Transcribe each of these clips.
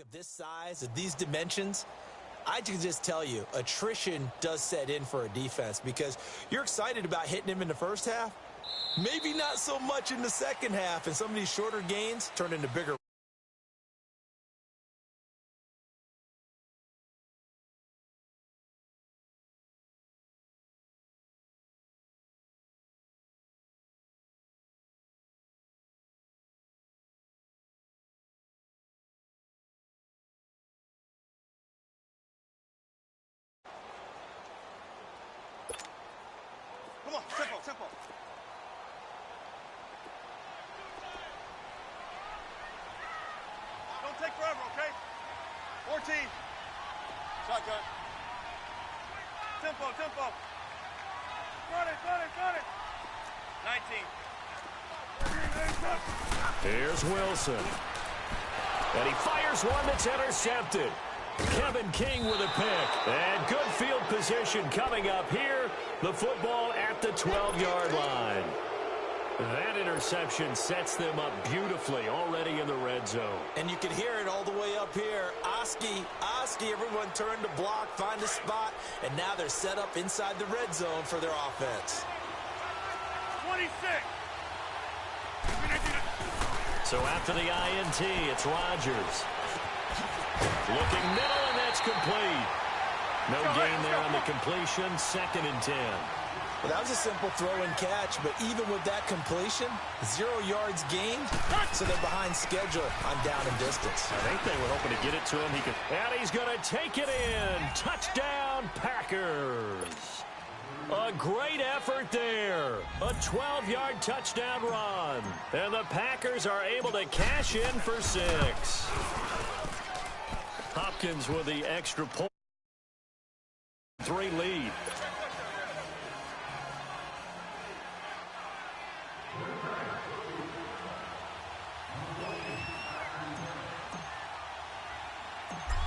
Of this size, of these dimensions, I can just tell you, attrition does set in for a defense because you're excited about hitting him in the first half. Maybe not so much in the second half, and some of these shorter gains turn into bigger. Come on, tempo. Don't take forever, okay? 14. Shotgun. Tempo. Got it. 19. Here's Wilson. And he fires one that's intercepted. Kevin King with a pick. And good field position coming up here. The football at the 12-yard line. That interception sets them up beautifully already in the red zone. And you can hear it all the way up here. Oski, everyone turned to block, find a spot, and now they're set up inside the red zone for their offense. 26. So after the INT, it's Rodgers. Looking middle, and that's complete. No gain there on the completion, 2nd and 10. Well, that was a simple throw and catch, but even with that completion, 0 yards gained, so they're behind schedule on down and distance. I think they were hoping to get it to him. And he's going to take it in. Touchdown, Packers. A great effort there. A 12-yard touchdown run. And the Packers are able to cash in for 6. Hopkins with the extra point. 3 lead.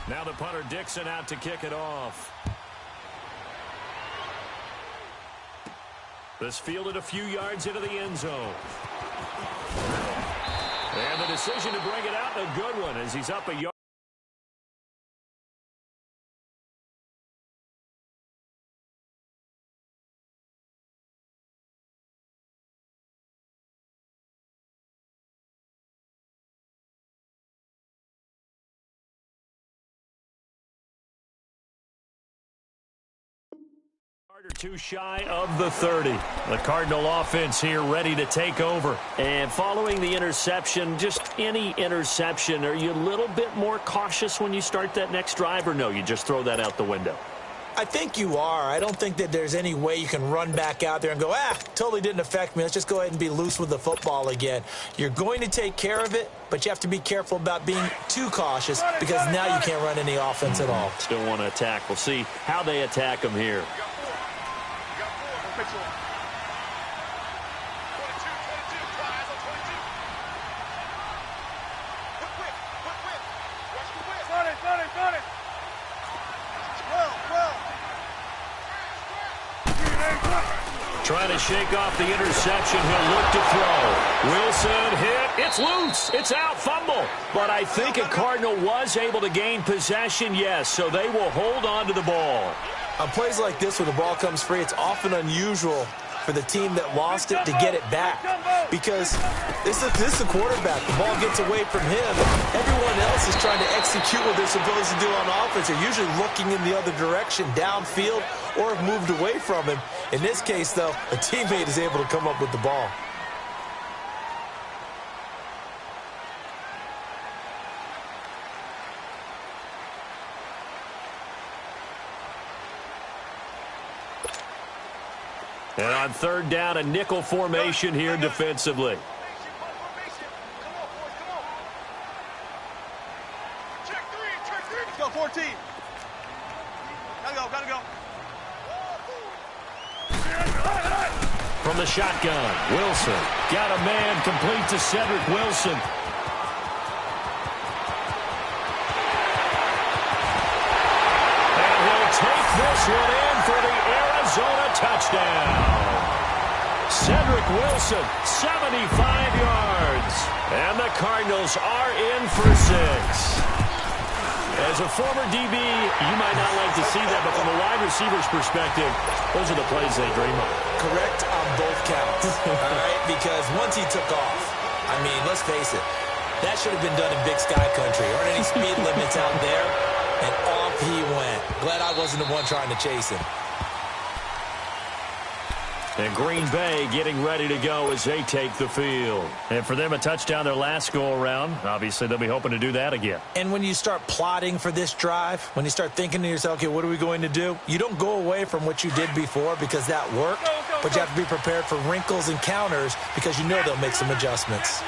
Now the punter Dixon out to kick it off. This fielded a few yards into the end zone. And the decision to bring it out, a good one as he's up a yard. Or 2 shy of the 30. The Cardinal offense here ready to take over. And following the interception, just any interception, are you a little bit more cautious when you start that next drive, or no, you just throw that out the window? I think you are. I don't think that there's any way you can run back out there and go, totally didn't affect me. Let's just go ahead and be loose with the football again. You're going to take care of it, but you have to be careful about being too cautious because now you can't run any offense at all. Still want to attack. We'll see how they attack them here. Picture. 22, tries on 22. Quick. Watch the whip. Got it. Well. Trying to shake off the interception. He'll look to throw. Wilson hit. It's loose. It's out. Fumble. But I think a Cardinal was able to gain possession, yes, so they will hold on to the ball. On plays like this where the ball comes free, it's often unusual for the team that lost it to get it back because this is the quarterback. The ball gets away from him. Everyone else is trying to execute what they're supposed to do on offense. They're usually looking in the other direction, downfield, or have moved away from him. In this case, though, a teammate is able to come up with the ball. And on 3rd down, a nickel formation here defensively. Check 3. Let's go, 14. Gotta go. From the shotgun, Wilson. Got a man complete to Cedric Wilson. And he'll take this one in for the Arizona touchdown. Cedric Wilson, 75 yards. And the Cardinals are in for 6. As a former DB, you might not like to see that, but from a wide receiver's perspective, those are the plays they dream of. Correct on both counts, all right? Because once he took off, I mean, let's face it, that should have been done in Big Sky Country. Aren't any speed limits out there? And off he went. Glad I wasn't the one trying to chase him. And Green Bay getting ready to go as they take the field. And for them, a touchdown their last go-around. Obviously, they'll be hoping to do that again. And when you start plotting for this drive, when you start thinking to yourself, okay, what are we going to do? You don't go away from what you did before because that worked, but you have to be prepared for wrinkles and counters because you know they'll make some adjustments.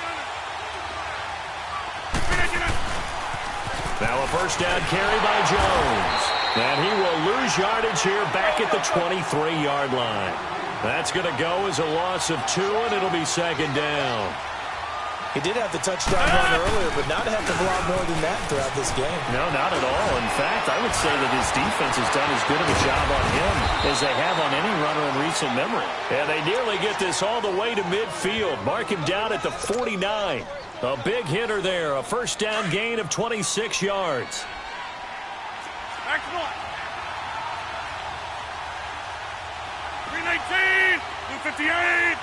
Now a first down carry by Jones. And he will lose yardage here back at the 23-yard line. That's going to go as a loss of 2, and it'll be second down. He did have the touchdown run earlier, but not have to block more than that throughout this game. No, not at all. In fact, I would say that his defense has done as good of a job on him as they have on any runner in recent memory. And they nearly get this all the way to midfield. Mark him down at the 49. A big hitter there. A first down gain of 26 yards. Back to one. 319, 258.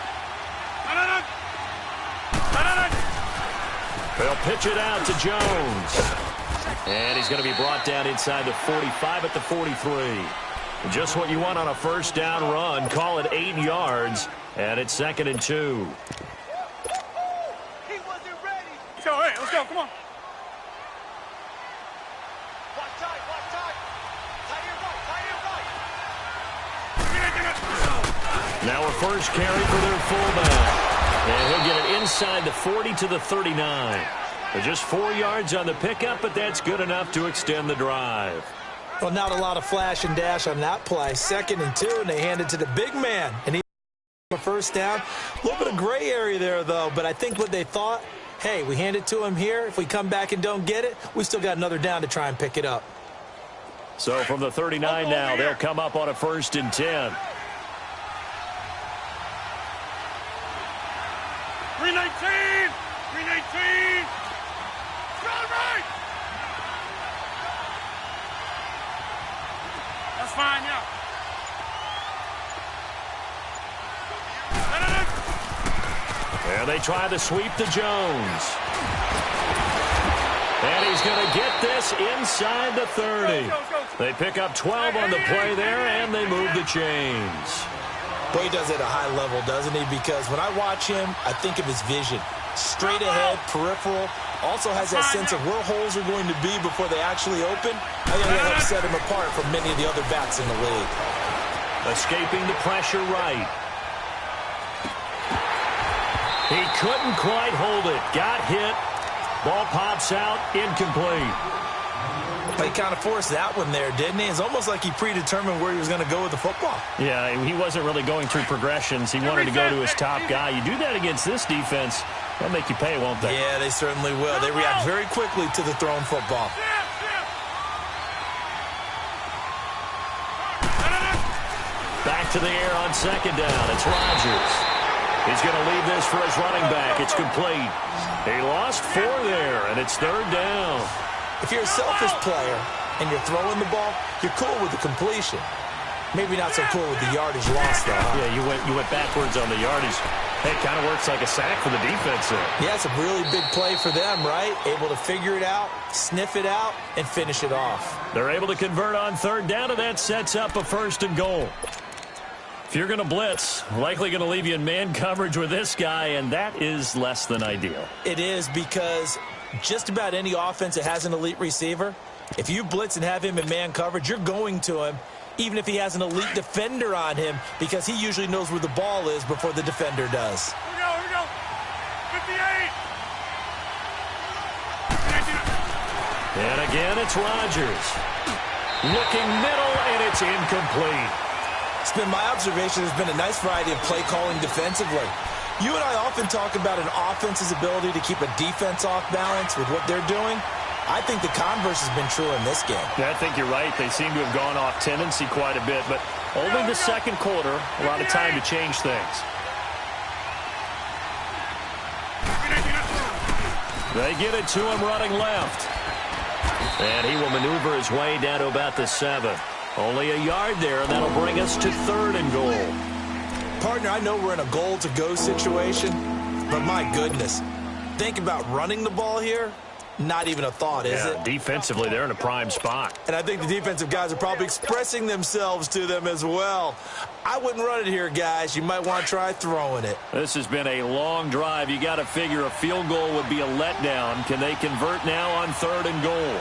They'll pitch it out to Jones. And he's going to be brought down inside the 45 at the 43. Just what you want on a first down run. Call it 8 yards. And it's 2nd and 2. He wasn't ready. Let's go, hey, let's go, come on. Watch tight, watch tight. Tight and right, Now a first carry for their fullback. And he'll get it inside the 40 to the 39. Just 4 yards on the pickup, but that's good enough to extend the drive. Well, not a lot of flash and dash on that play. 2nd and 2, and they hand it to the big man. And he a first down. A little bit of gray area there, though, but I think what they thought, hey, we hand it to him here. If we come back and don't get it, we still got another down to try and pick it up. So from the 39 now, they'll come up on a 1st and 10. 319, 319. Run right. That's fine, yeah. And they try to sweep to Jones. And he's going to get this inside the 30. They pick up 12 on the play there, and they move the chains. Boy, he does it at a high level, doesn't he? Because when I watch him, I think of his vision. Straight ahead, peripheral. Also has that sense of where holes are going to be before they actually open. I think that helps set him apart from many of the other backs in the league. Escaping the pressure right. He couldn't quite hold it. Got hit. Ball pops out. Incomplete. He kind of forced that one there, didn't he? It's almost like he predetermined where he was going to go with the football. Yeah, he wasn't really going through progressions. He wanted to go to his top guy. You do that against this defense, they'll make you pay, won't they? Yeah, they certainly will. They react very quickly to the thrown football. Back to the air on 2nd down. It's Rodgers. He's going to leave this for his running back. It's complete. He lost 4 there, and it's 3rd down. If you're a selfish player and you're throwing the ball, you're cool with the completion. Maybe not so cool with the yardage loss, though. Huh? Yeah, you went backwards on the yardage. Hey, it kind of works like a sack for the defense there. Yeah, it's a really big play for them, right? Able to figure it out, sniff it out, and finish it off. They're able to convert on 3rd down, and that sets up a 1st and goal. If you're going to blitz, likely going to leave you in man coverage with this guy, and that is less than ideal. It is, because just about any offense that has an elite receiver, if you blitz and have him in man coverage, you're going to him, even if he has an elite defender on him, because he usually knows where the ball is before the defender does. Here we go. 58. And again, it's Rodgers. Looking middle, and it's incomplete. It's been my observation there's been a nice variety of play calling defensively. You and I often talk about an offense's ability to keep a defense off balance with what they're doing. I think the converse has been true in this game. Yeah, I think you're right. They seem to have gone off tendency quite a bit, but only the 2nd quarter, a lot of time to change things. They get it to him running left. And he will maneuver his way down to about the 7. Only a yard there, and that'll bring us to 3rd and goal. Partner, I know we're in a goal-to-go situation, but my goodness, think about running the ball here. Not even a thought, is it? Defensively, they're in a prime spot. And I think the defensive guys are probably expressing themselves to them as well. I wouldn't run it here, guys. You might want to try throwing it. This has been a long drive. You got to figure a field goal would be a letdown. Can they convert now on 3rd and goal?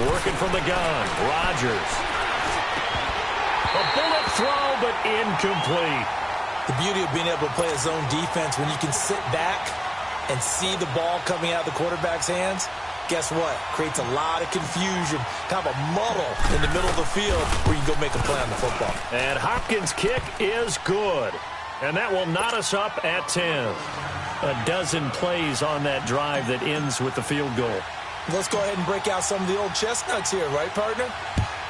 Working from the gun, Rodgers. A bullet throw, but incomplete. The beauty of being able to play a zone defense when you can sit back and see the ball coming out of the quarterback's hands, guess what? Creates a lot of confusion, kind of a muddle in the middle of the field where you can go make a play on the football. And Hopkins' kick is good. And that will knot us up at 10. A dozen plays on that drive that ends with the field goal. Let's go ahead and break out some of the old chestnuts here, right, partner?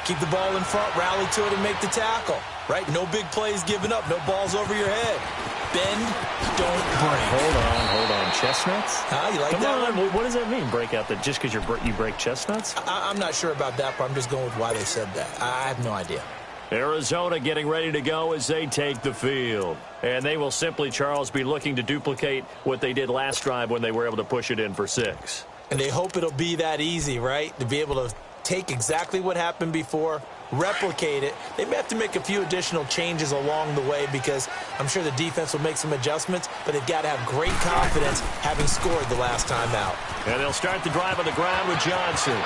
Keep the ball in front, rally to it, and make the tackle, right? No big plays given up, no balls over your head. Bend, don't break. Hold on. Chestnuts? You like Come that on, one? what does that mean, break out? That just because you break chestnuts? I'm not sure about that, but I'm just going with why they said that. I have no idea. Arizona getting ready to go as they take the field. And they will simply, Charles, be looking to duplicate what they did last drive when they were able to push it in for 6. And they hope it'll be that easy, right? To be able to take exactly what happened before, replicate it. They may have to make a few additional changes along the way because I'm sure the defense will make some adjustments, but they've got to have great confidence having scored the last time out. And they'll start the drive on the ground with Johnson.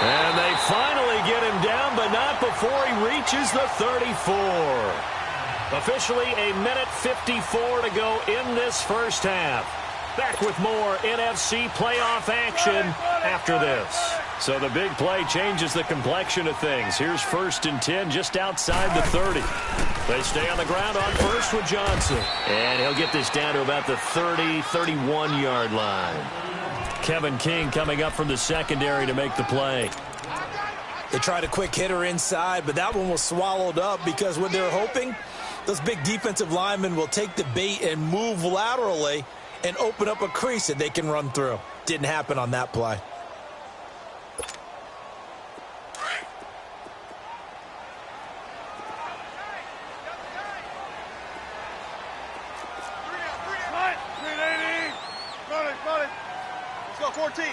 And they finally get him down, but not before he reaches the 34. Officially a minute 54 to go in this first half. Back with more NFC playoff action after this. So the big play changes the complexion of things. Here's 1st and 10 just outside the 30. They stay on the ground on first with Johnson. And he'll get this down to about the 30, 31-yard line. Kevin King coming up from the secondary to make the play. They tried a quick hitter inside, but that one was swallowed up because what they're hoping, those big defensive linemen will take the bait and move laterally and open up a crease that they can run through. Didn't happen on that play. Let's go, 14.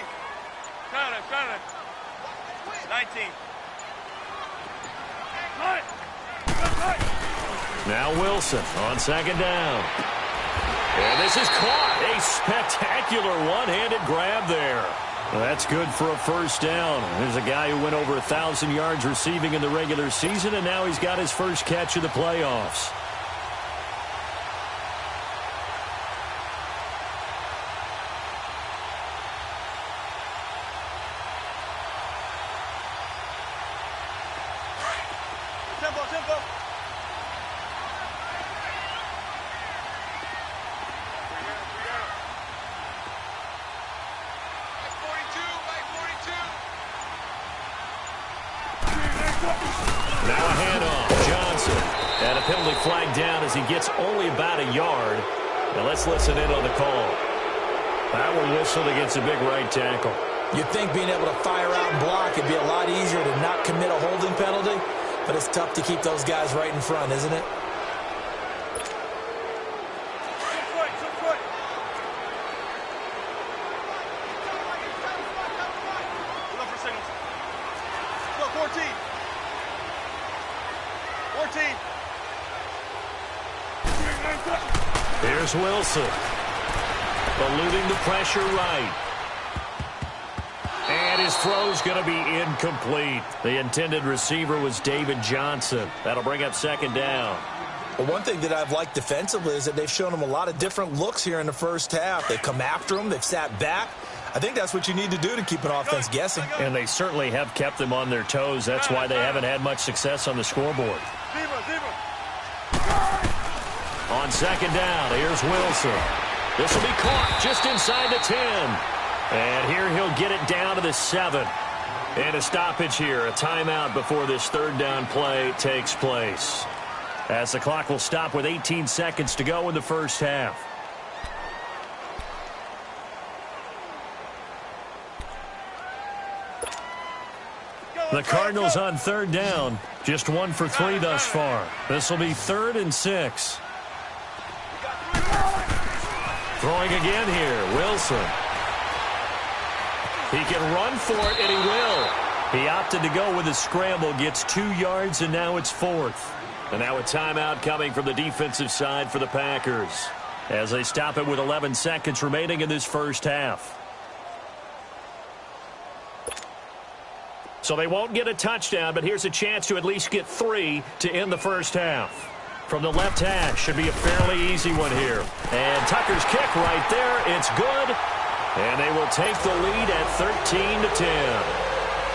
Got it. 19. Now Wilson on 2nd down. And this is caught. A spectacular one-handed grab there. Well, that's good for a first down. There's a guy who went over 1,000 yards receiving in the regular season, and now he's got his first catch of the playoffs. Tempo. Now a handoff. Johnson. And a penalty flag down as he gets only about a yard. Now let's listen in on the call. That one whistled against a big right tackle. You'd think being able to fire out and block it'd be a lot easier to not commit a holding penalty, but it's tough to keep those guys right in front, isn't it? Here's Wilson. Eluding the pressure right. And his throw's going to be incomplete. The intended receiver was David Johnson. That'll bring up 2nd down. Well, one thing that I've liked defensively is that they've shown him a lot of different looks here in the first half. They've come after him. They've sat back. I think that's what you need to do to keep an offense guessing. And they certainly have kept them on their toes. That's why they haven't had much success on the scoreboard. On 2nd down, here's Wilson. This will be caught just inside the 10. And here he'll get it down to the 7. And a stoppage here, a timeout before this 3rd down play takes place. as the clock will stop with 18 seconds to go in the first half. The Cardinals on third down, just 1 for 3 thus far. This will be 3rd and 6. Throwing again here, Wilson. He can run for it, and he will. He opted to go with a scramble, gets 2 yards, and now it's 4th. And now a timeout coming from the defensive side for the Packers as they stop it with 11 seconds remaining in this first half. So they won't get a touchdown, but here's a chance to at least get 3 to end the first half. From the left hash, should be a fairly easy one here. And Tucker's kick right there, it's good. And they will take the lead at 13-10.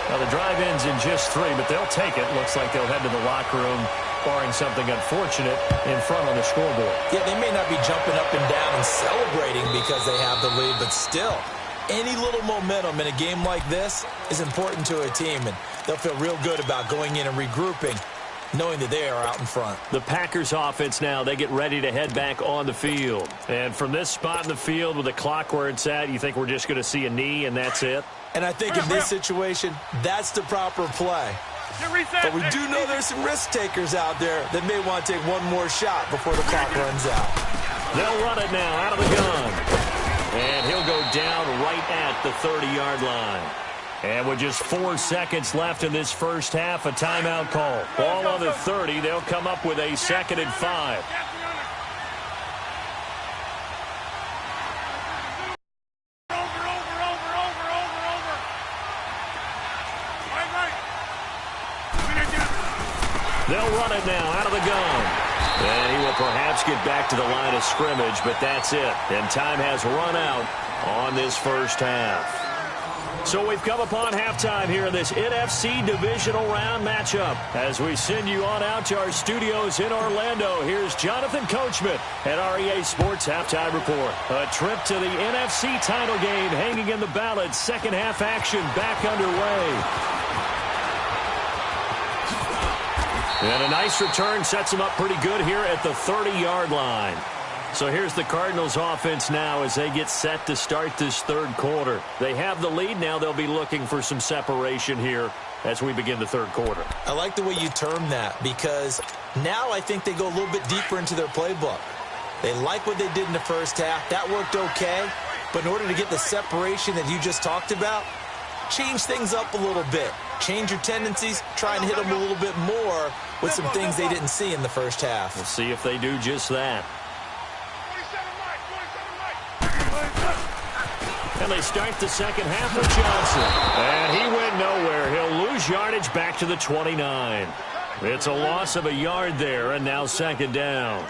Now the drive ends in just 3, but they'll take it. Looks like they'll head to the locker room, barring something unfortunate, in front on the scoreboard. Yeah, they may not be jumping up and down and celebrating because they have the lead, but still, any little momentum in a game like this is important to a team, and they'll feel real good about going in and regrouping, knowing that they are out in front. The Packers offense now, they get ready to head back on the field. And from this spot in the field with the clock where it's at, you think we're just going to see a knee and that's it? And I think in this situation, that's the proper play. But we do know there's some risk takers out there that may want to take one more shot before the clock runs out. They'll run it now out of the gun. And he'll go down right at the 30-yard line. And with just 4 seconds left in this first half, a timeout call. Ball on the 30. They'll come up with a 2nd and 5. They'll run it now out of the gun. And he will perhaps get back to the line of scrimmage, but that's it. And time has run out on this first half. So we've come upon halftime here in this NFC Divisional Round matchup. As we send you on out to our studios in Orlando, here's Jonathan Coachman at REA Sports Halftime Report. A trip to the NFC title game hanging in the balance. Second half action back underway. And a nice return sets them up pretty good here at the 30-yard line. So here's the Cardinals offense now as they get set to start this third quarter. They have the lead. Now they'll be looking for some separation here as we begin the third quarter. I like the way you term that because now I think they go a little bit deeper into their playbook. They like what they did in the first half. That worked okay. But in order to get the separation that you just talked about, change things up a little bit. Change your tendencies. Try and hit them a little bit more with some things they didn't see in the first half. We'll see if they do just that. And they start the second half with Johnson. And he went nowhere. He'll lose yardage back to the 29. It's a loss of a yard there, and now second down.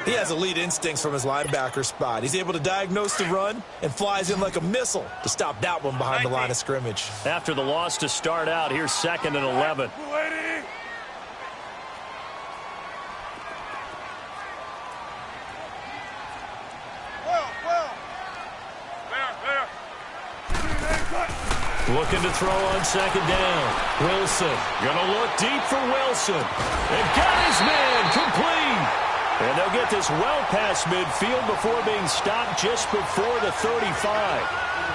He has elite instincts from his linebacker spot. He's able to diagnose the run and flies in like a missile to stop that one behind the line of scrimmage. After the loss to start out, here's 2nd and 11. Looking to throw on second down. Wilson gonna look deep for Wilson. And got his man complete. And they'll get this well past midfield before being stopped just before the 35.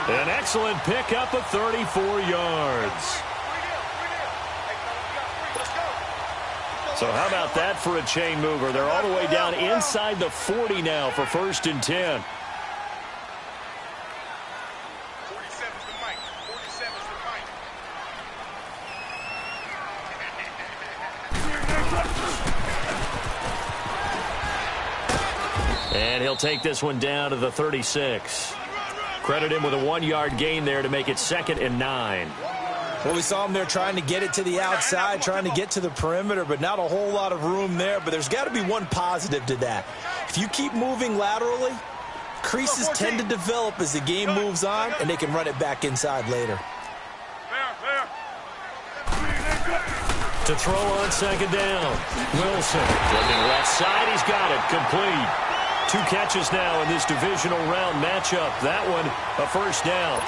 An excellent pickup of 34 yards. So how about that for a chain mover? They're all the way down inside the 40 now for 1st and 10. And he'll take this one down to the 36. Credit him with a 1-yard gain there to make it 2nd and 9. Well, we saw him there trying to get it to the outside, trying to get to the perimeter, but not a whole lot of room there. But there's got to be one positive to that. If you keep moving laterally, creases tend to develop as the game moves on, and they can run it back inside later. To throw on second down. Wilson looking left side. He's got it. Complete. 2 catches now in this divisional round matchup. That one, a first down.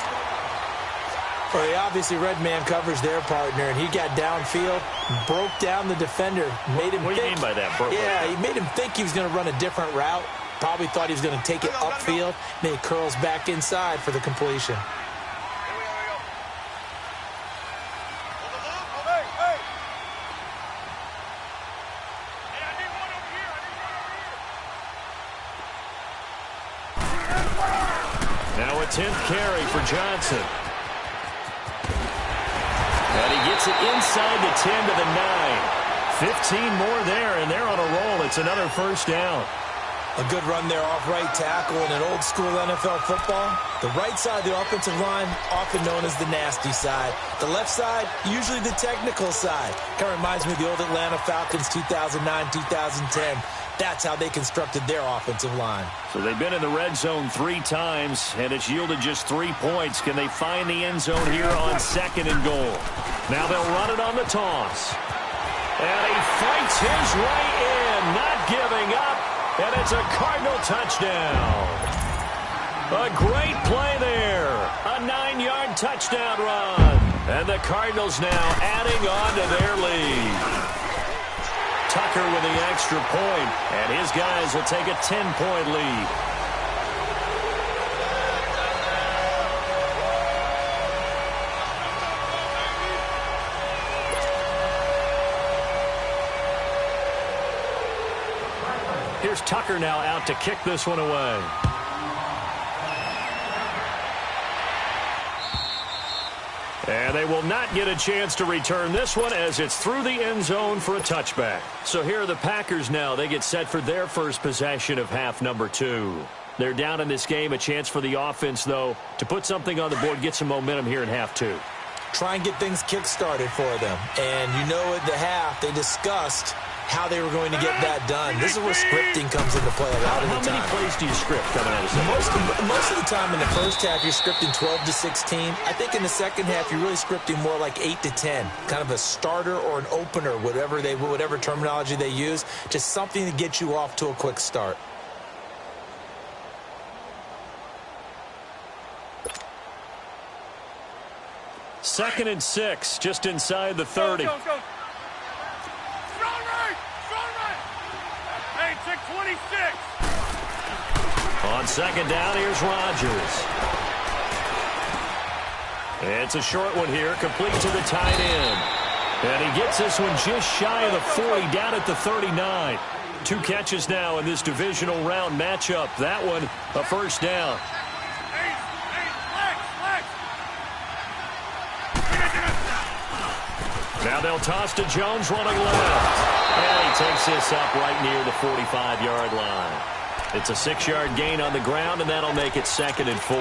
Well, they obviously read man coverage their partner, and he got downfield, broke down the defender, made him What do you mean by that? Yeah, he made him think he was going to run a different route. Probably thought he was going to take it upfield, and then he curls back inside for the completion. Now a 10th carry for Johnson. And he gets it inside the 10 to the 9. 15 more there, and they're on a roll. It's another first down. A good run there off right tackle in an old-school NFL football. The right side of the offensive line, often known as the nasty side. The left side, usually the technical side. Kind of reminds me of the old Atlanta Falcons 2009-2010. That's how they constructed their offensive line. So they've been in the red zone 3 times, and it's yielded just 3 points. Can they find the end zone here on 2nd and goal? Now they'll run it on the toss. And he fights his way in, not giving up. And it's a Cardinal touchdown. A great play there. A 9-yard touchdown run. And the Cardinals now adding on to their lead. Tucker with the extra point, and his guys will take a 10-point lead. Here's Tucker now out to kick this one away. And they will not get a chance to return this one as it's through the end zone for a touchback. So here are the Packers now. They get set for their first possession of half number 2. They're down in this game. A chance for the offense, though, to put something on the board, get some momentum here in half 2. Try and get things kick-started for them. And you know at the half they discussed how they were going to get that done. This is where scripting comes into play a lot of the time. How many plays do you script coming out of the Most of the time in the first half, you're scripting 12 to 16. I think in the second half, you're really scripting more like 8 to 10. Kind of a starter or an opener, whatever terminology they use. Just something to get you off to a quick start. Second and 6, just inside the 30. Go. Hey, check 26. On second down, here's Rodgers. It's a short one here, complete to the tight end. And he gets this one just shy of the 40, down at the 39. 2 catches now in this divisional round matchup. That one, a first down. Now they'll toss to Jones running left. And he takes this up right near the 45-yard line. It's a 6-yard gain on the ground, and that'll make it 2nd and 4.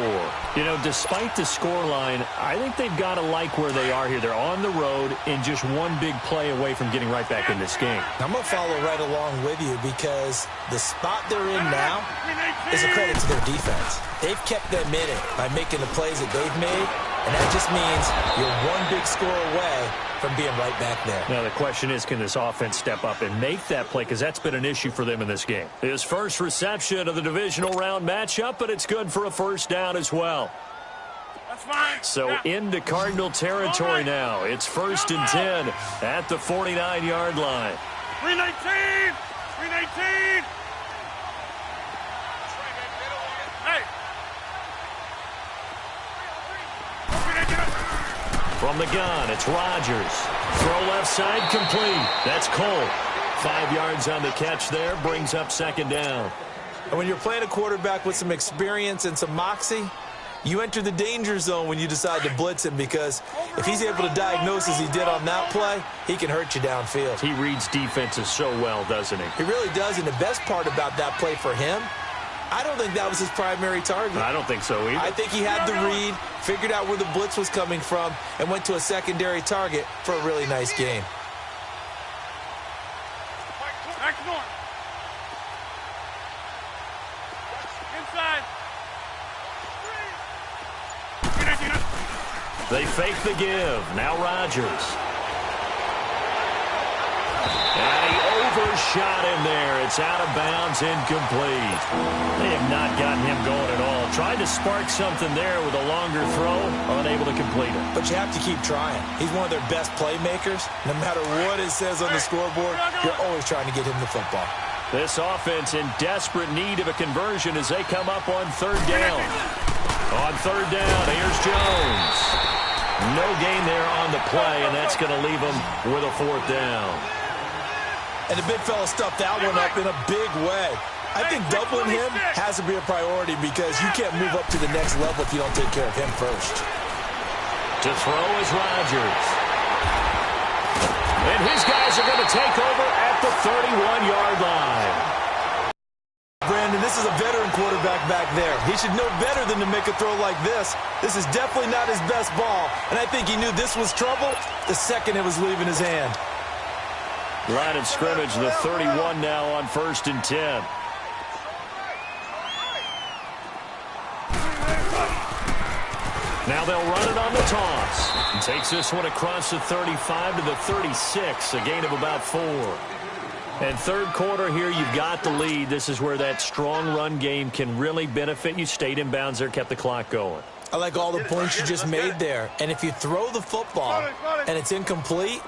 You know, despite the scoreline, I think they've got to like where they are here. They're on the road and just one big play away from getting right back in this game. I'm going to follow right along with you because the spot they're in now is a credit to their defense. They've kept them in it by making the plays that they've made, and that just means you're one big score away from being right back there. Now the question is, can this offense step up and make that play? Because that's been an issue for them in this game. His first reception of the divisional round matchup, but it's good for a first down as well. That's fine. So into Cardinal territory now. It's 1st and 10 at the 49-yard line. 319. 319. Hey. From the gun, it's Rodgers. Throw left side, complete. That's Cole. 5 yards on the catch there, brings up 2nd down. And when you're playing a quarterback with some experience and some moxie, you enter the danger zone when you decide to blitz him, because if he's able to diagnose as he did on that play, he can hurt you downfield. He reads defenses so well, doesn't he? He really does, and the best part about that play for him, I don't think that was his primary target. I don't think so either. I think he had the read, figured out where the blitz was coming from, and went to a secondary target for a really nice gain. Inside. They fake the give. Now Rodgers. And he first shot in there. It's out of bounds, incomplete. They have not gotten him going at all. Tried to spark something there with a longer throw, unable to complete it. But you have to keep trying. He's one of their best playmakers. No matter what it says on the scoreboard, you're always trying to get him the football. This offense in desperate need of a conversion as they come up on third down. On third down, here's Jones. No gain there on the play, and that's going to leave him with a fourth down. And the big fella stuffed that one up in a big way. I think doubling him has to be a priority because you can't move up to the next level if you don't take care of him first. To throw is Rodgers. And his guys are going to take over at the 31-yard line. Brandon, this is a veteran quarterback back there. He should know better than to make a throw like this. This is definitely not his best ball, and I think he knew this was trouble the second it was leaving his hand. Line of scrimmage, the 31 now on 1st and 10. Now they'll run it on the toss. And takes this one across the 35 to the 36, a gain of about 4. And third quarter here, you've got the lead. This is where that strong run game can really benefit you. Stayed in bounds there, kept the clock going. I like all the points you just made there. And if you throw the football and it's incomplete,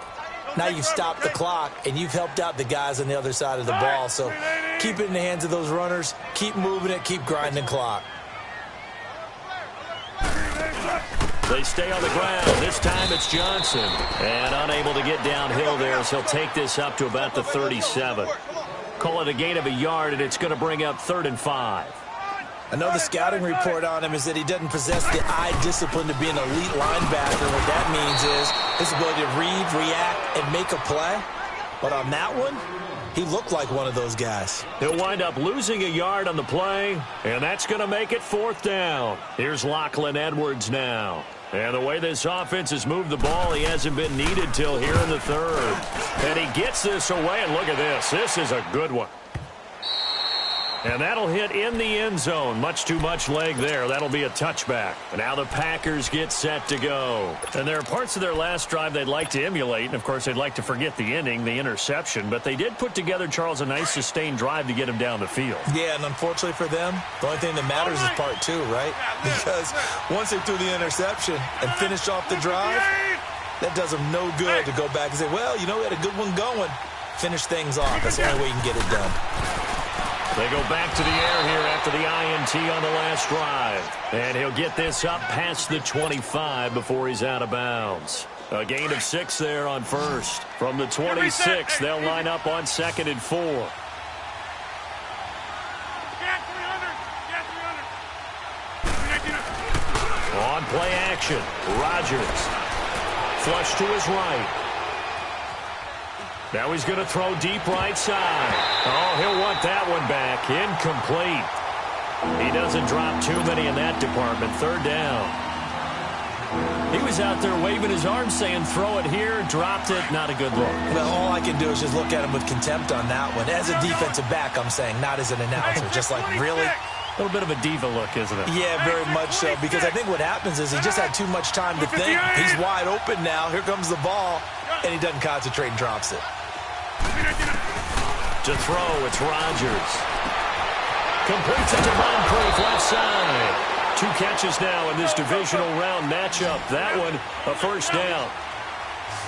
now you've stopped the clock and you've helped out the guys on the other side of the ball. So keep it in the hands of those runners. Keep moving it. Keep grinding the clock. They stay on the ground. This time it's Johnson. And unable to get downhill there, so he'll take this up to about the 37. Call it a gain of a yard, and it's going to bring up 3rd and 5. I know the scouting report on him is that he doesn't possess the eye discipline to be an elite linebacker. What that means is his ability to read, react, and make a play. But on that one, he looked like one of those guys. He'll wind up losing a yard on the play, and that's going to make it 4th down. Here's Lachlan Edwards now. And the way this offense has moved the ball, he hasn't been needed till here in the 3rd. And he gets this away, and look at this. This is a good one. And that'll hit in the end zone. Much too much leg there. That'll be a touchback. And now the Packers get set to go. And there are parts of their last drive they'd like to emulate. And, of course, they'd like to forget the ending, the interception. But they did put together, Charles, a nice sustained drive to get him down the field. Yeah, and unfortunately for them, the only thing that matters is part 2, right? Because once they threw the interception and finished off the drive, that does them no good to go back and say, well, you know, we had a good one going. Finish things off. That's the only way you can get it done. They go back to the air here after the INT on the last drive. And he'll get this up past the 25 before he's out of bounds. A gain of 6 there on 1st. From the 26, they'll line up on 2nd and 4. On play action, Rodgers. Flush to his right. Now he's going to throw deep right side. Oh, he'll want that one back. Incomplete. He doesn't drop too many in that department. 3rd down. He was out there waving his arms saying, throw it here, dropped it. Not a good look. Well, all I can do is just look at him with contempt on that one. As a defensive back, I'm saying, not as an announcer. Just like, really? A little bit of a diva look, isn't it? Yeah, very much so. Because I think what happens is he just had too much time to think. He's wide open now. Here comes the ball. And he doesn't concentrate and drops it. To throw, it's Rodgers. Completes it to Moncrief left side. 2 catches now in this divisional round matchup. That one, a 1st down.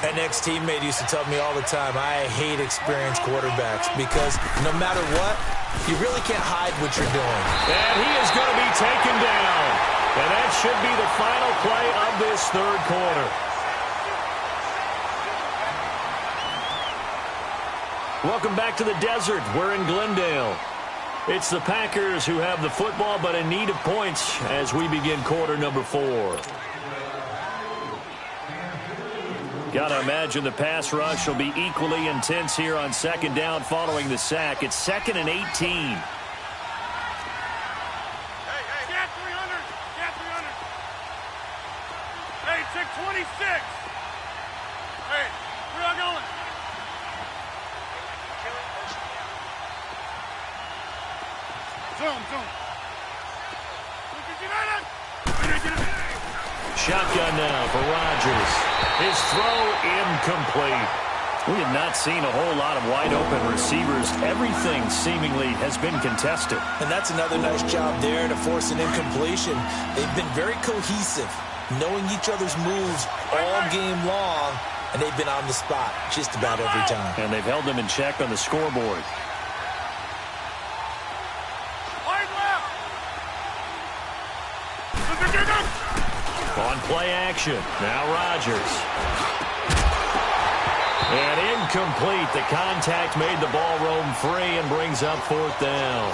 An ex-teammate used to tell me all the time, I hate experienced quarterbacks because no matter what, you really can't hide what you're doing. And he is going to be taken down. And that should be the final play of this 3rd quarter. Welcome back to the desert. We're in Glendale. It's the Packers who have the football, but in need of points as we begin quarter number 4. Got to imagine the pass rush will be equally intense here on 2nd down following the sack. It's 2nd and 18. Hey, get 300. Get 300. Hey, check 26. Hey, where y'all going? Zoom. Shotgun now for Rodgers. His throw incomplete. We have not seen a whole lot of wide-open receivers. Everything seemingly has been contested. And that's another nice job there to force an incompletion. They've been very cohesive, knowing each other's moves all game long, and they've been on the spot just about every time. And they've held them in check on the scoreboard. On play action, now Rodgers. And incomplete. The contact made the ball roam free and brings up 4th down.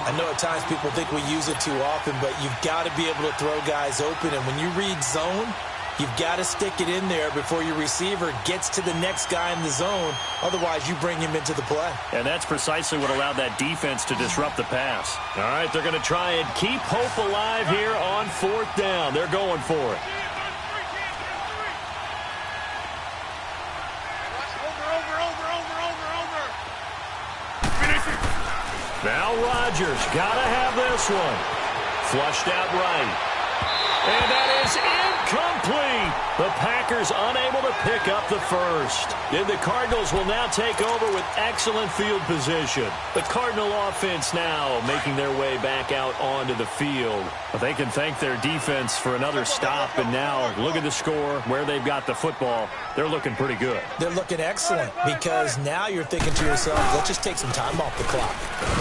I know at times people think we use it too often, but you've got to be able to throw guys open. And when you read zone, you've got to stick it in there before your receiver gets to the next guy in the zone. Otherwise, you bring him into the play. And that's precisely what allowed that defense to disrupt the pass. All right, they're going to try and keep hope alive here on 4th down. They're going for it. Now Rodgers got to have this one. Flushed out right. And that is incomplete. The Packers unable to pick up the first. And the Cardinals will now take over with excellent field position. The Cardinal offense now making their way back out onto the field. But they can thank their defense for another stop. And now look at the score, where they've got the football. They're looking pretty good. They're looking excellent because now you're thinking to yourself, let's just take some time off the clock.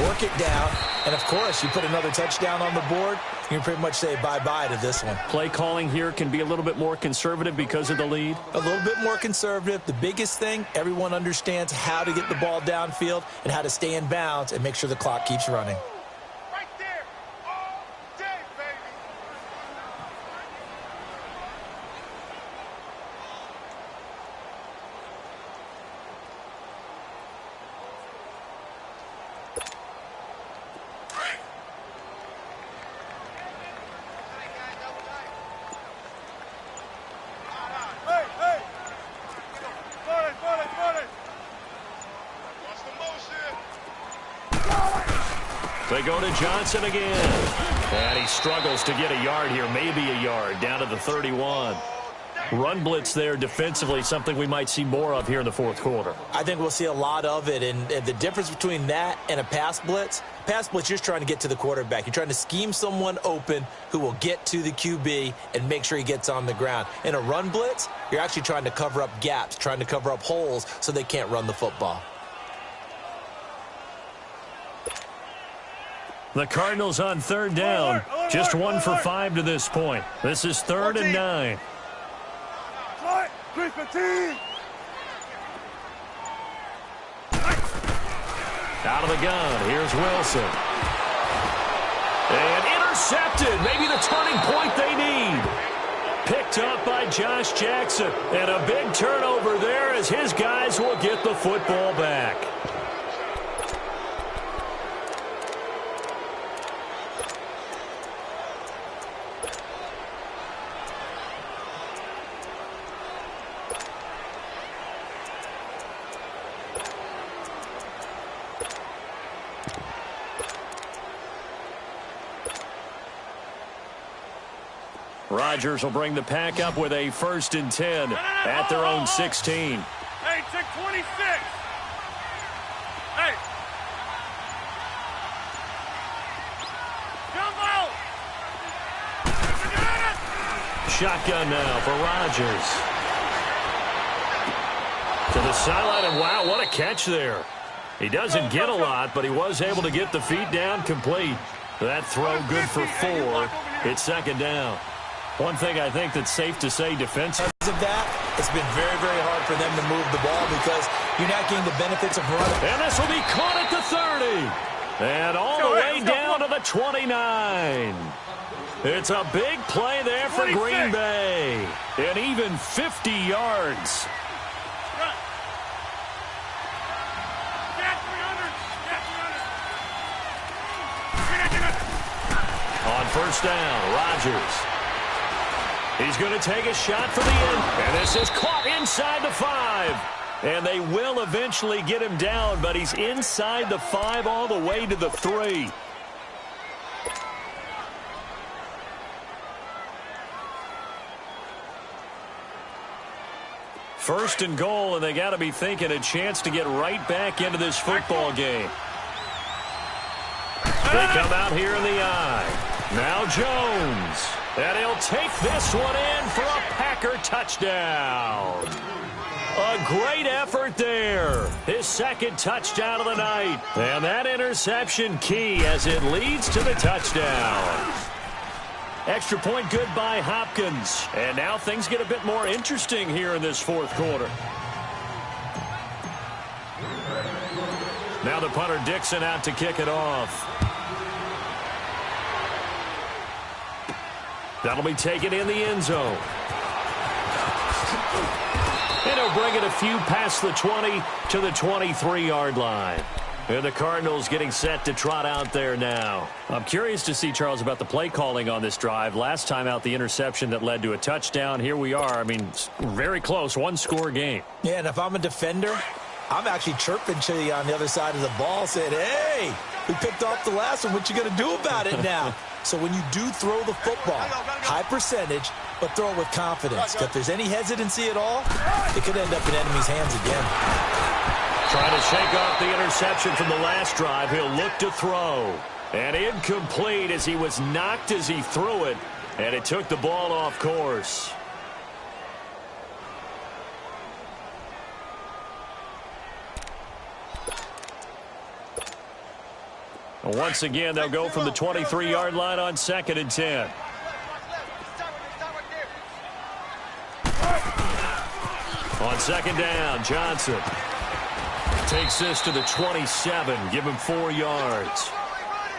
Work it down. And, of course, you put another touchdown on the board, you can pretty much say bye-bye to this one. Play calling here can be a little bit more conservative because of the lead. A little bit more conservative. The biggest thing, everyone understands how to get the ball downfield and how to stay in bounds and make sure the clock keeps running. Right there. All day, baby. They go to Johnson again. And he struggles to get a yard here, maybe a yard, down to the 31. Run blitz there defensively, something we might see more of here in the 4th quarter. I think we'll see a lot of it, and the difference between that and a pass blitz, you're just trying to get to the quarterback. You're trying to scheme someone open who will get to the QB and make sure he gets on the ground. In a run blitz, you're actually trying to cover up gaps, trying to cover up holes so they can't run the football. The Cardinals on 3rd down. Just 1 for 5 to this point. This is 3rd and 9. Out of the gun. Here's Wilson. And intercepted. Maybe the turning point they need. Picked up by Josh Jackson. And a big turnover there as his guys will get the football back. Rodgers will bring the pack up with a 1st and 10 at their own 16. Hey, check 26. Hey. Jumbo. Shotgun now for Rodgers. To the sideline, and wow, what a catch there. He doesn't get a lot, but he was able to get the feet down complete. That throw good for 4. It's 2nd down. One thing I think that's safe to say defensively. Because of that, it's been very, very hard for them to move the ball because you're not getting the benefits of running. And this will be caught at the 30. And all the way down to the 29. It's a big play there for Green Bay. And even 50 yards. On 1st down, Rodgers. He's going to take a shot for the end. And this is caught inside the 5. And they will eventually get him down, but he's inside the 5 all the way to the 3. First and goal, and they got to be thinking a chance to get right back into this football game. They come out here in the eye. Now Jones. And he'll take this one in for a Packer touchdown. A great effort there. His second touchdown of the night. And that interception key as it leads to the touchdown. Extra point good by Hopkins. And now things get a bit more interesting here in this fourth quarter. Now the punter Dixon out to kick it off. That'll be taken in the end zone. And he'll bring it a few past the 20 to the 23-yard line. And the Cardinals getting set to trot out there now. I'm curious to see, Charles, about the play calling on this drive. Last time out, the interception that led to a touchdown. Here we are. I mean, very close, one-score game. Yeah, and if I'm a defender, I'm actually chirping to you on the other side of the ball, saying, hey, we picked off the last one. What you going to do about it now? So when you do throw the football, high percentage, but throw it with confidence. If there's any hesitancy at all, it could end up in enemy's hands again. Trying to shake off the interception from the last drive. He'll look to throw. And incomplete as he was knocked as he threw it. And it took the ball off course. Once again, they'll go from the 23-yard line on 2nd and 10. On 2nd down, Johnson takes this to the 27. Give him 4 yards.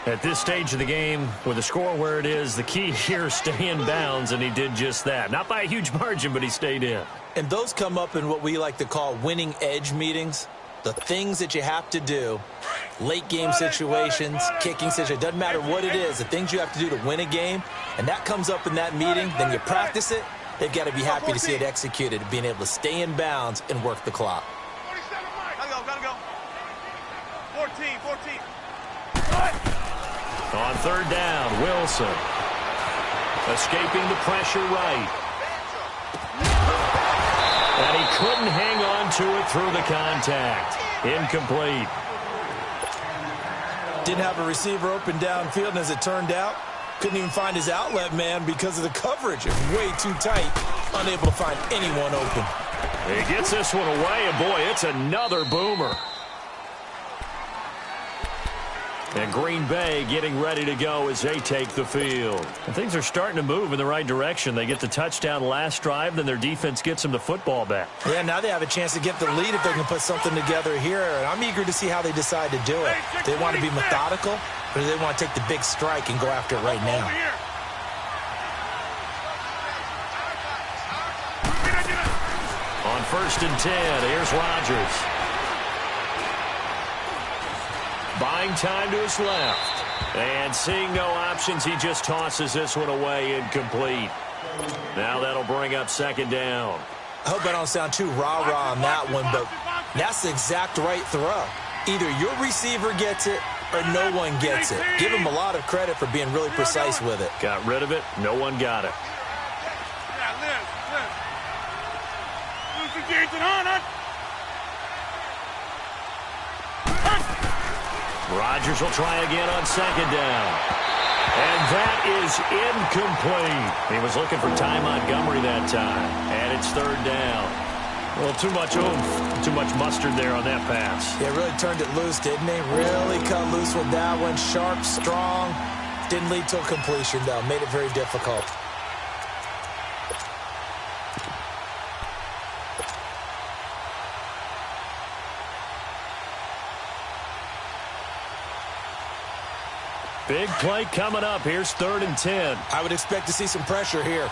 At this stage of the game, with the score where it is, the key here is stay in bounds, and he did just that. Not by a huge margin, but he stayed in. And those come up in what we like to call winning edge meetings. The things that you have to do, late game situations, kicking situations, doesn't matter what it is, the things you have to do to win a game, and that comes up in that meeting, then you practice it, they've got to be happy to see it executed, being able to stay in bounds and work the clock. 47, gotta go. 14. On 3rd down, Wilson. Escaping the pressure right. And he couldn't hang on to it through the contact. Incomplete. Didn't have a receiver open downfield, and as it turned out, couldn't even find his outlet man because of the coverage. It was way too tight, unable to find anyone open. He gets this one away, and boy, it's another boomer. And Green Bay getting ready to go as they take the field. And things are starting to move in the right direction. They get the touchdown last drive, then their defense gets them the football back. Yeah, now they have a chance to get the lead if they can put something together here. And I'm eager to see how they decide to do it. Do they want to be methodical, or do they want to take the big strike and go after it right now? On 1st and 10, here's Rodgers. Buying time to his left. And seeing no options, he just tosses this one away, incomplete. Now that'll bring up 2nd down. I hope I don't sound too rah-rah on that one, but that's the exact right throw. Either your receiver gets it or no one gets it. Give him a lot of credit for being really precise with it. Got rid of it. No one got it. Rodgers will try again on 2nd down. And that is incomplete. He was looking for Ty Montgomery that time. And it's 3rd down. Well, too much oomph, too much mustard there on that pass. Yeah, really turned it loose, didn't he? Really cut loose with that one. Sharp, strong. Didn't lead to a completion, though. Made it very difficult. Big play coming up. Here's 3rd and 10. I would expect to see some pressure here.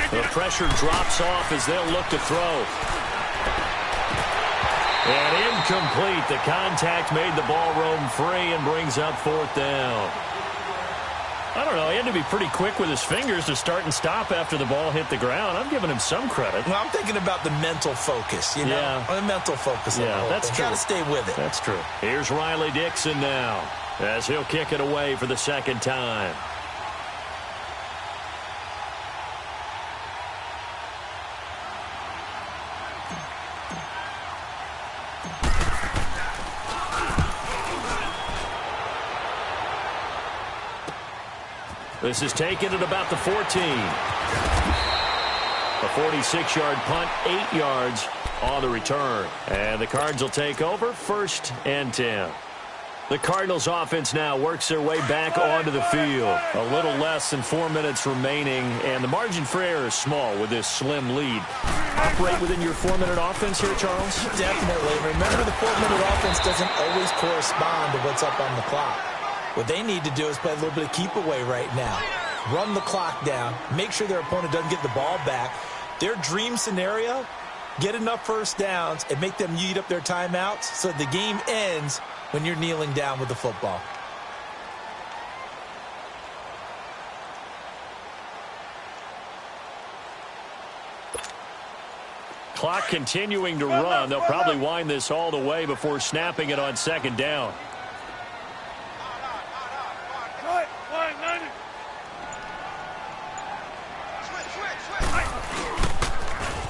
The pressure drops off as they'll look to throw. And incomplete. The contact made the ball roam free and brings up 4th down. I don't know. He had to be pretty quick with his fingers to start and stop after the ball hit the ground. I'm giving him some credit. Well, I'm thinking about the mental focus, you know? Yeah. The mental focus. Yeah, that's true. Got to stay with it. That's true. Here's Riley Dixon now as he'll kick it away for the second time. This is taken at about the 14. A 46-yard punt, 8 yards on the return. And the Cards will take over, 1st and 10. The Cardinals offense now works their way back onto the field. A little less than 4 minutes remaining, and the margin for error is small with this slim lead. Operate within your 4-minute offense here, Charles? Definitely. Remember, the 4-minute offense doesn't always correspond to what's up on the clock. What they need to do is play a little bit of keep away right now. Run the clock down. Make sure their opponent doesn't get the ball back. Their dream scenario, get enough first downs and make them eat up their timeouts so the game ends when you're kneeling down with the football. Clock continuing to run. They'll probably wind this all the way before snapping it on 2nd down.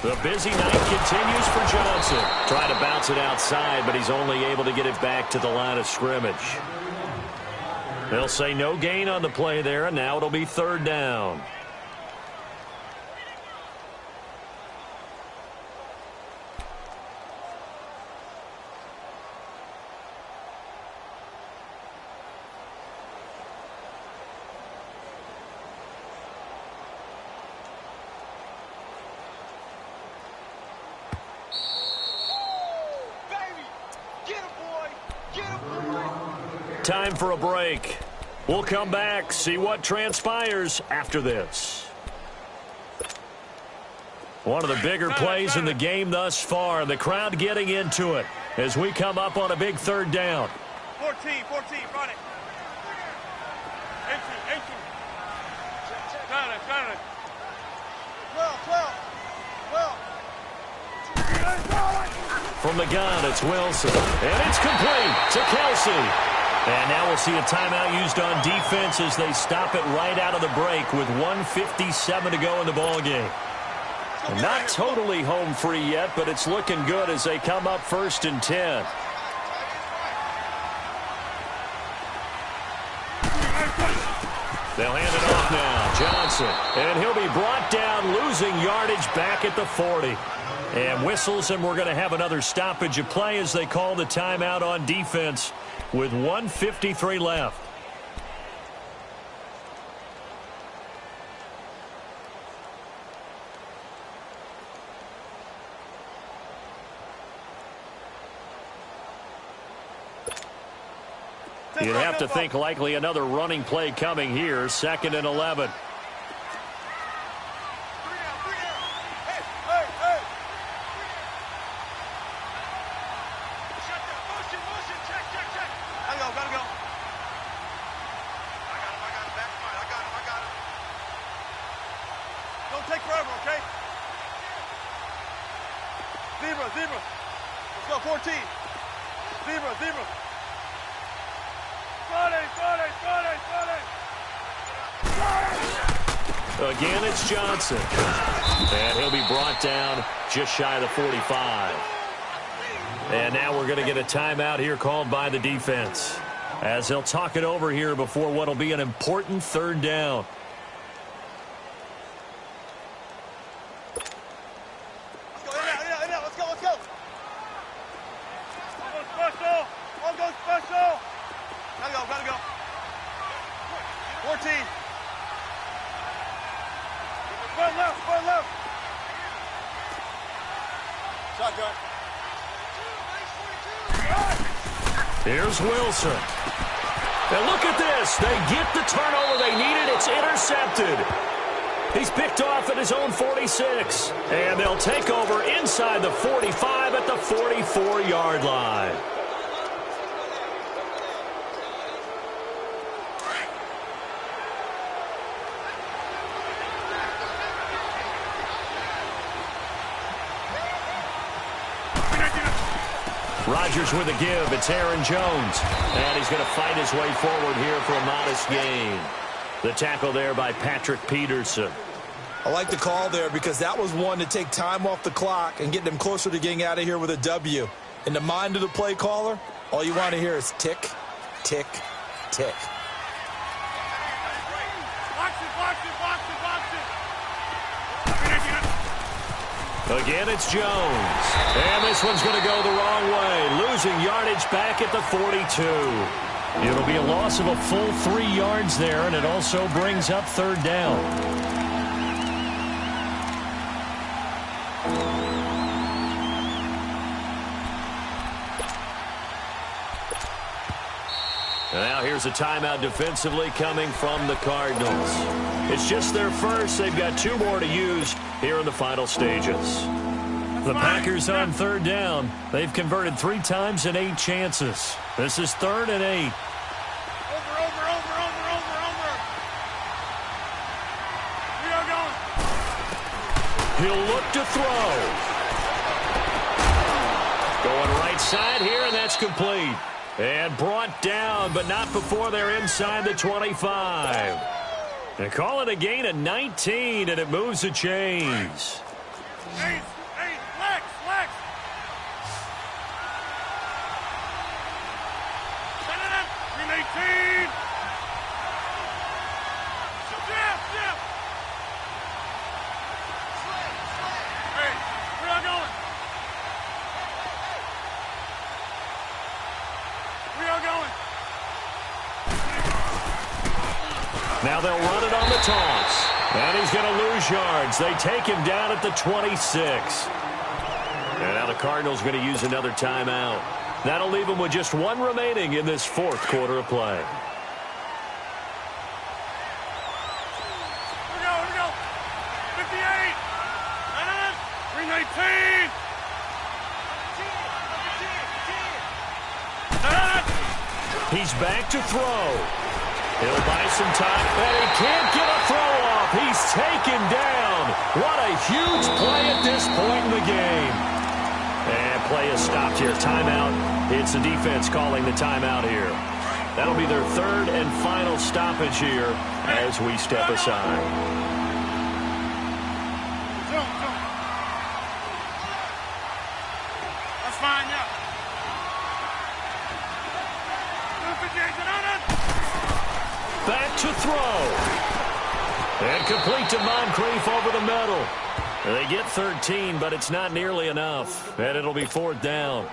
The busy night continues for Johnson. Trying to bounce it outside, but he's only able to get it back to the line of scrimmage. They'll say no gain on the play there, and now it'll be 3rd down. Time for a break. We'll come back, see what transpires after this. One of the bigger plays in the game thus far. The crowd getting into it as we come up on a big 3rd down. 14, run it. 18. Got it. 12. From the gun, it's Wilson. And it's complete to Kelsey. And now we'll see a timeout used on defense as they stop it right out of the break with 1:57 to go in the ballgame. Not totally home free yet, but it's looking good as they come up 1st and 10. They'll hand it off now. Johnson. And he'll be brought down, losing yardage back at the 40. And whistles, and we're going to have another stoppage of play as they call the timeout on defense with 1:53 left. You'd have to think likely another running play coming here, 2nd and 11. Zebra. Let's go, 14. Zebra. Again, it's Johnson. And he'll be brought down just shy of the 45. And now we're going to get a timeout here called by the defense as they'll talk it over here before what will be an important 3rd down. Gotta go. 14. Front left. Shotgun. Here's Wilson. And look at this. They get the turnover they needed. It's intercepted. He's picked off at his own 46. And they'll take over inside the 45 at the 44-yard line. Rodgers with a give. It's Aaron Jones. And he's going to fight his way forward here for a modest gain. The tackle there by Patrick Peterson. I like the call there because that was one to take time off the clock and get them closer to getting out of here with a W. In the mind of the play caller, all you want to hear is tick, tick, tick. Again, it's Jones. And this one's going to go the wrong way. Losing yardage back at the 42. It'll be a loss of a full 3 yards there, and it also brings up third down. Now here's a timeout defensively coming from the Cardinals. It's just their first. They've got 2 more to use here in the final stages. The Packers on third down. They've converted 3 times in 8 chances. This is 3rd and 8. He'll look to throw. Going right side here, and that's complete. And brought down, but not before they're inside the 25. And call it a gain of 19, and it moves the chains. Lex. 18. Hey, where are you going? Now they'll run it on the toss. And he's going to lose yards. They take him down at the 26. And now the Cardinals going to use another timeout. That'll leave them with just 1 remaining in this 4th quarter of play. Here we go. 58. 319. He's back to throw. He'll buy some time, and he can't get a throw off. He's taken down. What a huge play at this point in the game. And play is stopped here. Timeout. It's the defense calling the timeout here. That'll be their 3rd and final stoppage here as we step aside. That's fine, yeah. Back to throw. And complete to Moncrief over the middle. They get 13, but it's not nearly enough. And it'll be 4th down.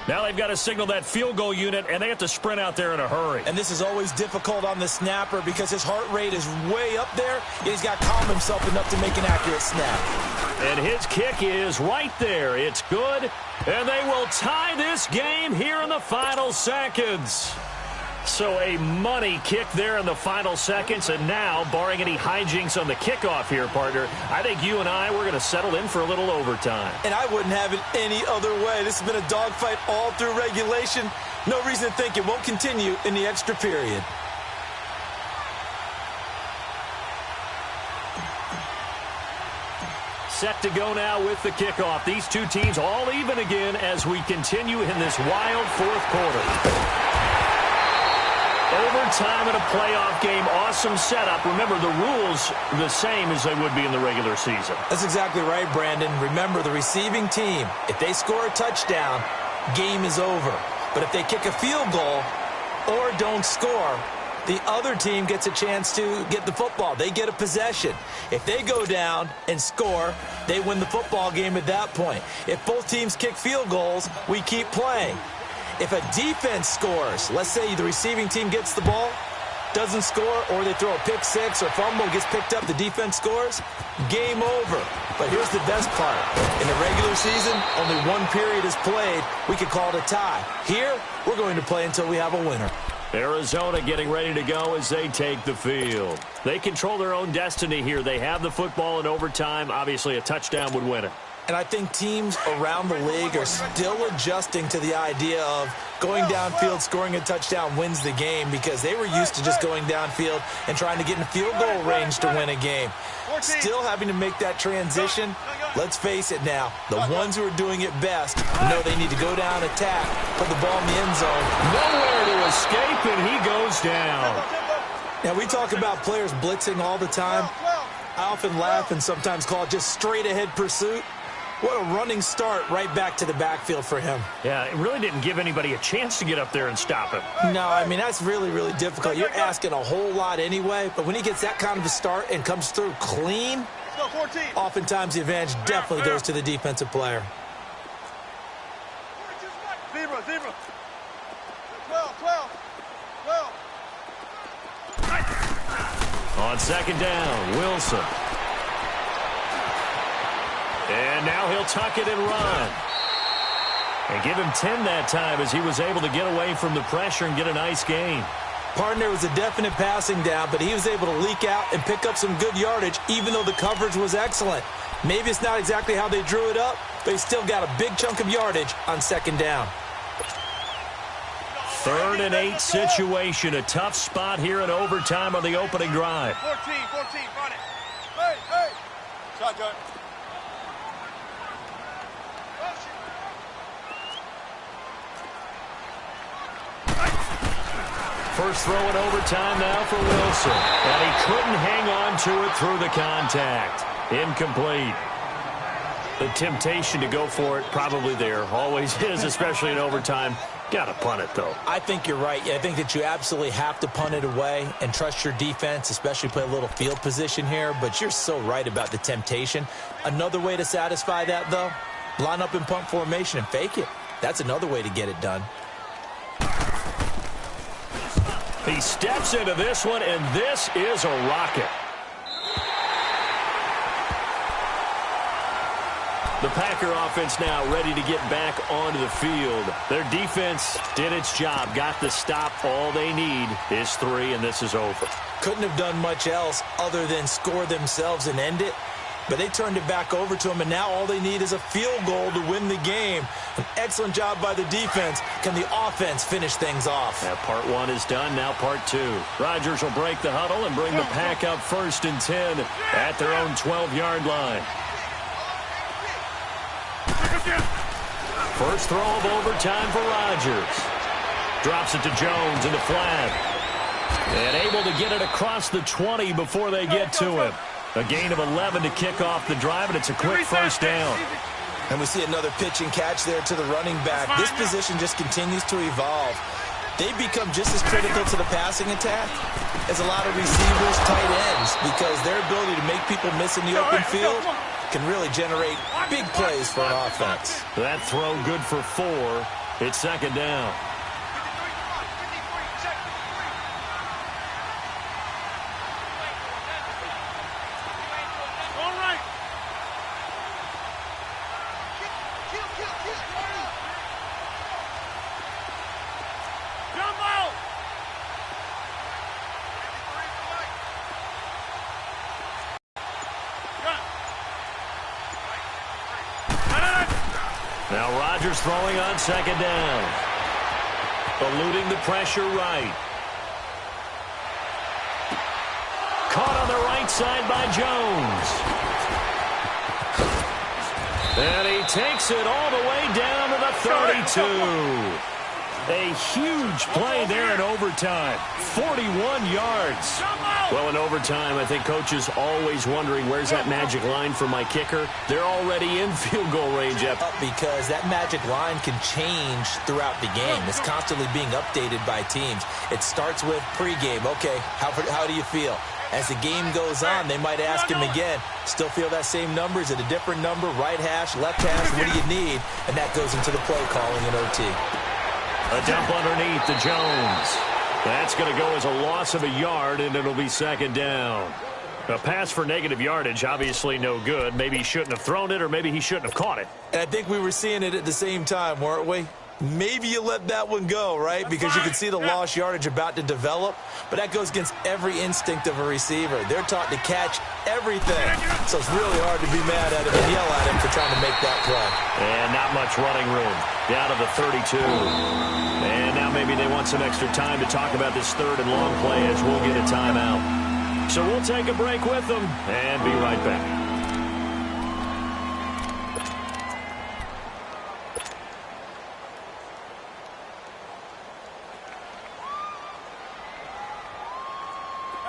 Now they've got to signal that field goal unit, and they have to sprint out there in a hurry. And this is always difficult on the snapper because his heart rate is way up there. He's got to calm himself enough to make an accurate snap. And his kick is right there. It's good. And they will tie this game here in the final seconds. So a money kick there in the final seconds. And now, barring any hijinks on the kickoff here, partner, I think you and I, we're going to settle in for a little overtime. And I wouldn't have it any other way. This has been a dogfight all through regulation. No reason to think it won't continue in the extra period. Set to go now with the kickoff. These 2 teams all even again as we continue in this wild 4th quarter. Overtime in a playoff game, awesome setup. Remember, the rules the same as they would be in the regular season. That's exactly right, Brandon. Remember, the receiving team, if they score a touchdown, game is over. But if they kick a field goal or don't score, the other team gets a chance to get the football. They get a possession. If they go down and score, they win the football game at that point. If both teams kick field goals, we keep playing. If a defense scores, let's say the receiving team gets the ball, doesn't score, or they throw a pick six or fumble, gets picked up, the defense scores, game over. But here's the best part. In the regular season, only 1 period is played. We could call it a tie. Here, we're going to play until we have a winner. Arizona getting ready to go as they take the field. They control their own destiny here. They have the football in overtime. Obviously, a touchdown would win it. And I think teams around the league are still adjusting to the idea of going downfield, scoring a touchdown wins the game, because they were used to just going downfield and trying to get in field goal range to win a game. Still having to make that transition. Let's face it now, the ones who are doing it best know they need to go down, attack, put the ball in the end zone. Nowhere to escape, and he goes down. Now, we talk about players blitzing all the time. I often laugh and sometimes call it just straight-ahead pursuit. What a running start right back to the backfield for him. Yeah, it really didn't give anybody a chance to get up there and stop him. No, I mean, that's really, really difficult. You're asking a whole lot anyway, but when he gets that kind of a start and comes through clean, oftentimes the advantage definitely goes to the defensive player. Zebra. 12. On second down, Wilson. And now he'll tuck it and run. And give him 10 that time as he was able to get away from the pressure and get a nice gain. Partner was a definite passing down, but he was able to leak out and pick up some good yardage, even though the coverage was excellent. Maybe it's not exactly how they drew it up, but he still got a big chunk of yardage on second down. 3rd and 8 situation. A tough spot here in overtime on the opening drive. 14, run it. Hey. Shotgun. First throw in overtime now for Wilson. And he couldn't hang on to it through the contact. Incomplete. The temptation to go for it probably there. Always is, especially in overtime. Got to punt it, though. I think you're right. I think that you absolutely have to punt it away and trust your defense, especially play a little field position here. But you're so right about the temptation. Another way to satisfy that, though, line up in punt formation and fake it. That's another way to get it done. He steps into this one, and this is a rocket. The Packer offense now ready to get back onto the field. Their defense did its job, got the stop. All they need is 3, and this is over. Couldn't have done much else other than score themselves and end it. But they turned it back over to him, and now all they need is a field goal to win the game. An excellent job by the defense. Can the offense finish things off? That part 1 is done, now part 2. Rodgers will break the huddle and bring the Pack up 1st and 10 at their own 12-yard line. First throw of overtime for Rodgers. Drops it to Jones in the flat. And able to get it across the 20 before they get to him. A gain of 11 to kick off the drive, and it's a quick first down. And we see another pitch and catch there to the running back. This position just continues to evolve. They become just as critical to the passing attack as a lot of receivers, tight ends, because their ability to make people miss in the open field can really generate big plays for an offense. That throw good for 4. It's second down. Now Rodgers throwing on second down. Eluding the pressure right. Caught on the right side by Jones. And he takes it all the way down to the 32. A huge play there in overtime. 41 yards. Well, in overtime, I think coaches always wondering, where's that magic line for my kicker? They're already in field goal range. Because that magic line can change throughout the game. It's constantly being updated by teams. It starts with pregame. Okay, how do you feel? As the game goes on, they might ask him again, still feel that same number? Is it a different number? Right hash, left hash, what do you need? And that goes into the play calling in OT. A dump underneath to Jones. That's going to go as a loss of a yard, and it'll be second down. A pass for negative yardage, obviously no good. Maybe he shouldn't have thrown it, or maybe he shouldn't have caught it. And I think we were seeing it at the same time, weren't we? Maybe you let that one go, right? Because you can see the lost yardage about to develop. But that goes against every instinct of a receiver. They're taught to catch every everything. So it's really hard to be mad at him and yell at him for trying to make that play. And not much running room. Down to the 32. And now maybe they want some extra time to talk about this third and long play as we'll get a timeout. So we'll take a break with them and be right back.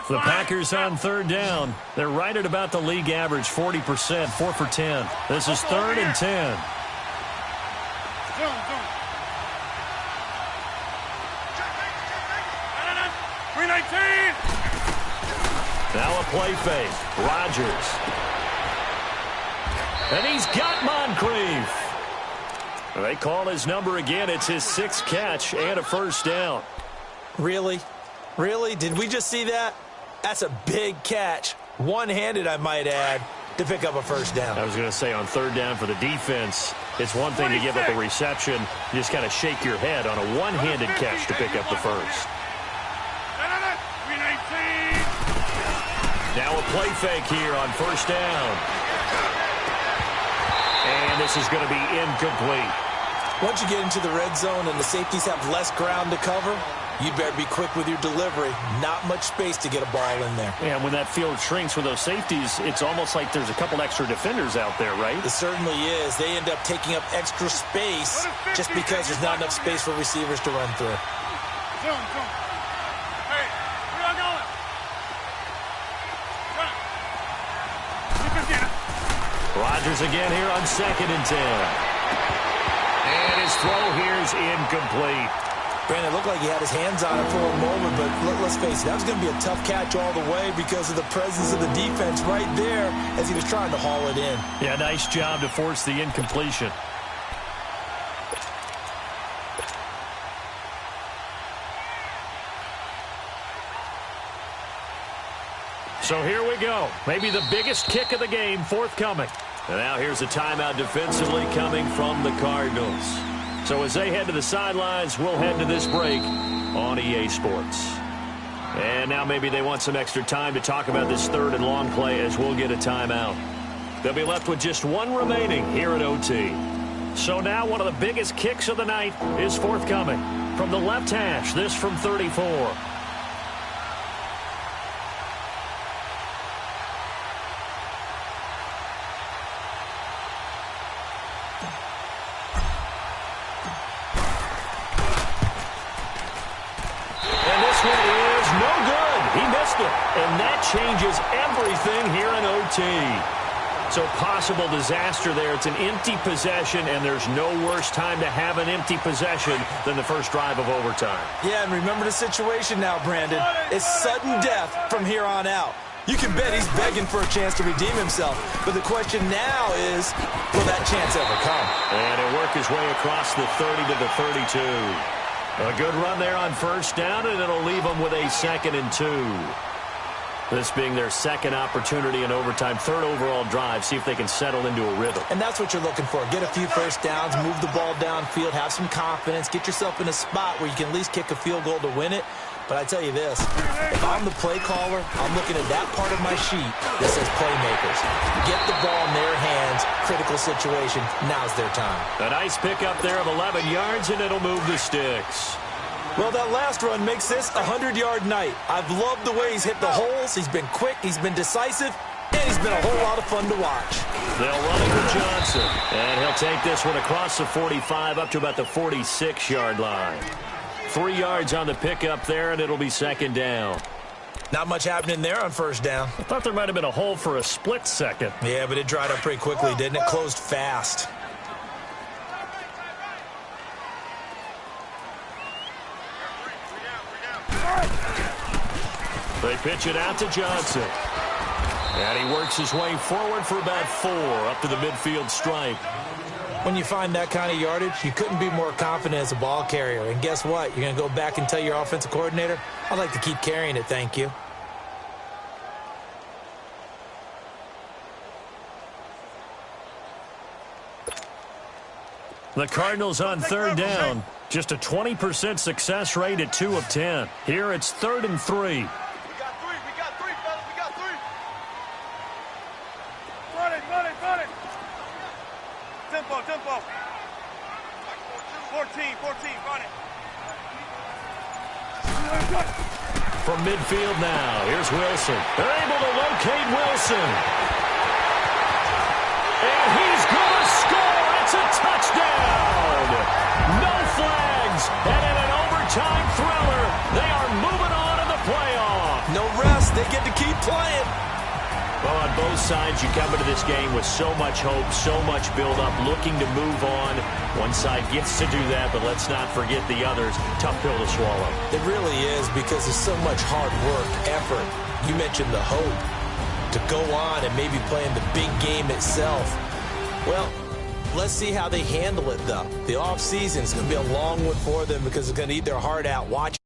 The Packers on third down. They're right at about the league average, 40%, 4 for 10. This is 3rd and 10. Now a play fake. Rodgers. And he's got Moncrief. They call his number again. It's his 6th catch and a first down. Really? Really? Did we just see that? That's a big catch. One-handed, I might add, to pick up a first down. I was going to say on third down for the defense, it's one thing to give up a reception. You just kind of shake your head on a one-handed catch to pick up the first. Now a play fake here on first down. And this is going to be incomplete. Once you get into the red zone and the safeties have less ground to cover, you'd better be quick with your delivery. Not much space to get a ball in there. Yeah, when that field shrinks with those safeties, it's almost like there's a couple extra defenders out there, right? It certainly is. They end up taking up extra space just because there's not enough space for receivers to run through. Hey, where y'all going? Rodgers again here on 2nd and 10. And his throw here is incomplete. Brandon, it looked like he had his hands on it for a moment, but let's face it, that was going to be a tough catch all the way because of the presence of the defense right there as he was trying to haul it in. Yeah, nice job to force the incompletion. So here we go. Maybe the biggest kick of the game forthcoming. And now here's a timeout defensively coming from the Cardinals. So as they head to the sidelines, we'll head to this break on EA Sports. And now maybe they want some extra time to talk about this third and long play as we'll get a timeout. They'll be left with just one remaining here at OT. So now one of the biggest kicks of the night is forthcoming. From the left hash, this from 34. And that changes everything here in OT. So possible disaster there. It's an empty possession, and there's no worse time to have an empty possession than the first drive of overtime. Yeah, and remember the situation now, Brandon. It's sudden death from here on out. You can bet he's begging for a chance to redeem himself. But the question now is, will that chance ever come? And he'll work his way across the 30 to the 32. A good run there on first down, and it'll leave them with a 2nd and 2. This being their second opportunity in overtime, third overall drive, see if they can settle into a rhythm. And that's what you're looking for. Get a few first downs, move the ball downfield, have some confidence, get yourself in a spot where you can at least kick a field goal to win it. But I tell you this, if I'm the play caller, I'm looking at that part of my sheet that says playmakers. Get the ball in their hands, critical situation, now's their time. A nice pickup there of 11 yards, and it'll move the sticks. Well, that last run makes this a 100-yard night. I've loved the way he's hit the holes. He's been quick, he's been decisive, and he's been a whole lot of fun to watch. They'll run it with Johnson, and he'll take this one across the 45 up to about the 46-yard line. 3 yards on the pickup there, and it'll be 2nd down. Not much happening there on first down. I thought there might have been a hole for a split second. Yeah, but it dried up pretty quickly, didn't it? Closed fast. They pitch it out to Johnson. And he works his way forward for about 4 up to the midfield stripe. When you find that kind of yardage, you couldn't be more confident as a ball carrier. And guess what? You're going to go back and tell your offensive coordinator, I'd like to keep carrying it, thank you. The Cardinals on third down. Just a 20% success rate at 2 of 10. Here it's 3rd and 3. We got 3, fellas. We got 3. 14, run it. From midfield now, here's Wilson. They're able to locate Wilson. And he's going to score. It's a touchdown. No flags. And in an overtime thriller, they are moving on in the playoff. No rest. They get to keep playing. Well, on both sides, you come into this game with so much hope, so much build-up, looking to move on. One side gets to do that, but let's not forget the others. Tough pill to swallow. It really is, because there's so much hard work, effort. You mentioned the hope to go on and maybe play in the big game itself. Well, let's see how they handle it, though. The offseason is going to be a long one for them because it's going to eat their heart out watching.